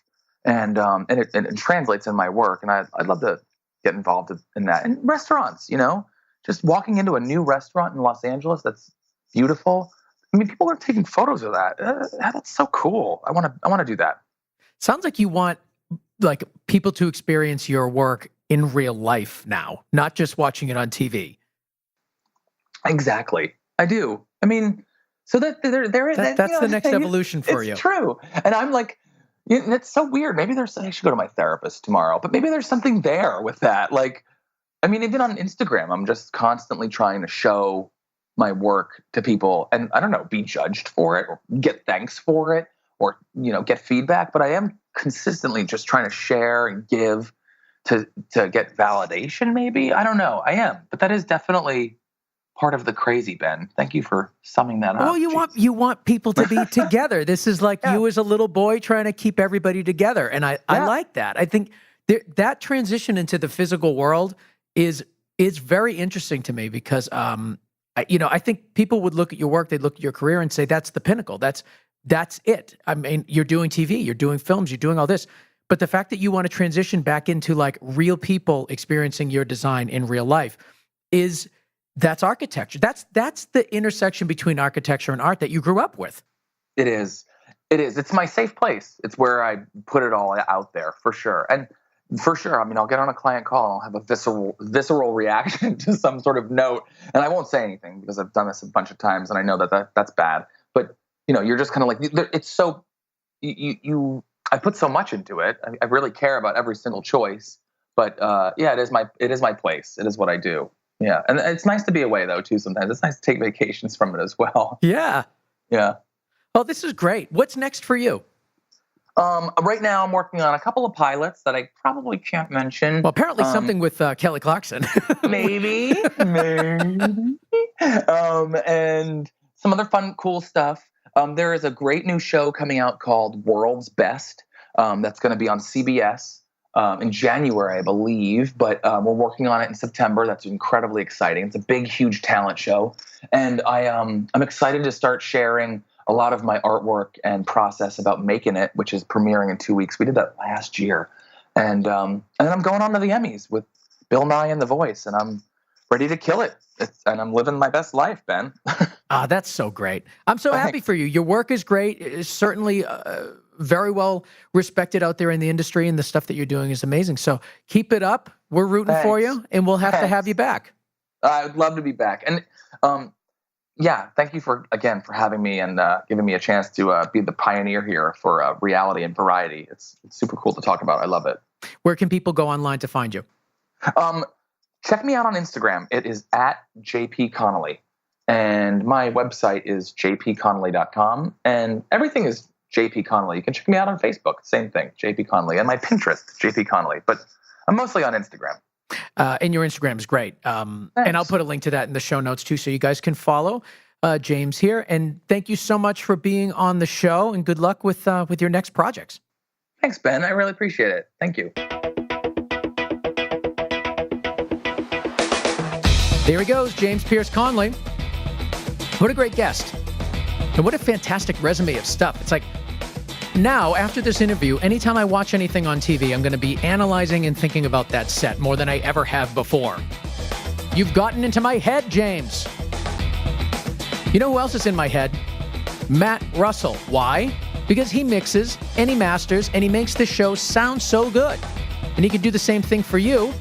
and it translates in my work, and I'd love to get involved in that. And restaurants, just walking into a new restaurant in Los Angeles that's beautiful. I mean, people are taking photos of that. That's so cool. I want to do that. Sounds like you want like people to experience your work in real life now, not just watching it on TV. Exactly. I do. I mean, so that's the next evolution for you. It's true. And I'm like, it's so weird. Maybe I should go to my therapist tomorrow, but maybe there's something there with that. Like, I mean, even on Instagram, I'm just constantly trying to show my work to people, and I don't know, be judged for it or get thanks for it, or, get feedback. But I am consistently just trying to share and give to get validation. Maybe, I don't know. I am, but that is definitely part of the crazy, Ben. Thank you for summing that up. Well, you want people to be together. This is like you as a little boy trying to keep everybody together. And I like that. I think that transition into the physical world is very interesting to me, because, I think people would look at your work, they'd look at your career and say, that's the pinnacle. That's it. I mean, you're doing TV, you're doing films, you're doing all this. But the fact that you want to transition back into like real people experiencing your design in real life that's architecture. That's the intersection between architecture and art that you grew up with. It is. It's my safe place. It's where I put it all out there, for sure. And for sure, I mean, I'll get on a client call and I'll have a visceral reaction to some sort of note, and I won't say anything because I've done this a bunch of times and I know that's bad. But you're just kind of like, it's so I put so much into it. I really care about every single choice. But it is my place. It is what I do. Yeah, and it's nice to be away though too. Sometimes it's nice to take vacations from it as well. Yeah. Well, this is great. What's next for you? Right now, I'm working on a couple of pilots that I probably can't mention. Well, apparently something with Kelly Clarkson. maybe. And some other fun, cool stuff. There is a great new show coming out called World's Best. That's going to be on CBS in January, I believe. But we're working on it in September. That's incredibly exciting. It's a big, huge talent show, and I'm excited to start sharing a lot of my artwork and process about making it, which is premiering in 2 weeks. We did that last year. And then I'm going on to the Emmys with Bill Nye and The Voice, and I'm ready to kill it. And I'm living my best life, Ben. That's so great. I'm so happy for you. Your work is great. It's certainly very well respected out there in the industry, and the stuff that you're doing is amazing. So keep it up. We're rooting for you, and we'll have to have you back. I would love to be back. And thank you for having me and giving me a chance to be the pioneer here for reality and variety. It's super cool to talk about. I love it. Where can people go online to find you? check me out on Instagram. It is at JP Connelly. And my website is jpconnelly.com. And everything is JP Connelly. You can check me out on Facebook. Same thing, JP Connelly. And my Pinterest, JP Connelly. But I'm mostly on Instagram. And your Instagram is great. And I'll put a link to that in the show notes too, so you guys can follow James here. And thank you so much for being on the show, and good luck with your next projects. Thanks, Ben. I really appreciate it. Thank you. There he goes, James Pearse Connelly. What a great guest. And what a fantastic resume of stuff. It's like, now, after this interview, anytime I watch anything on TV, I'm going to be analyzing and thinking about that set more than I ever have before. You've gotten into my head, James. You know who else is in my head? Matt Russell. Why? Because he mixes and he masters and he makes the show sound so good. And he can do the same thing for you.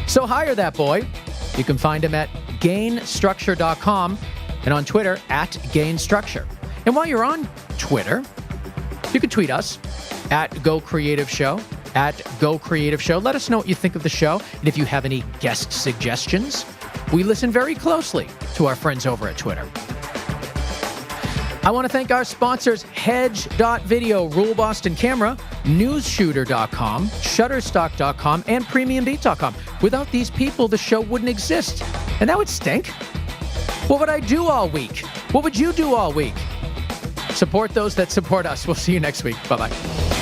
So hire that boy. You can find him at gainstructure.com and on Twitter at gainstructure. And while you're on Twitter, you can tweet us at GoCreativeShow, at GoCreativeShow. Let us know what you think of the show. And if you have any guest suggestions, we listen very closely to our friends over at Twitter. I want to thank our sponsors, Hedge.video, Rule Boston Camera, NewsShooter.com, Shutterstock.com, and PremiumBeat.com. Without these people, the show wouldn't exist. And that would stink. What would I do all week? What would you do all week? Support those that support us. We'll see you next week. Bye-bye.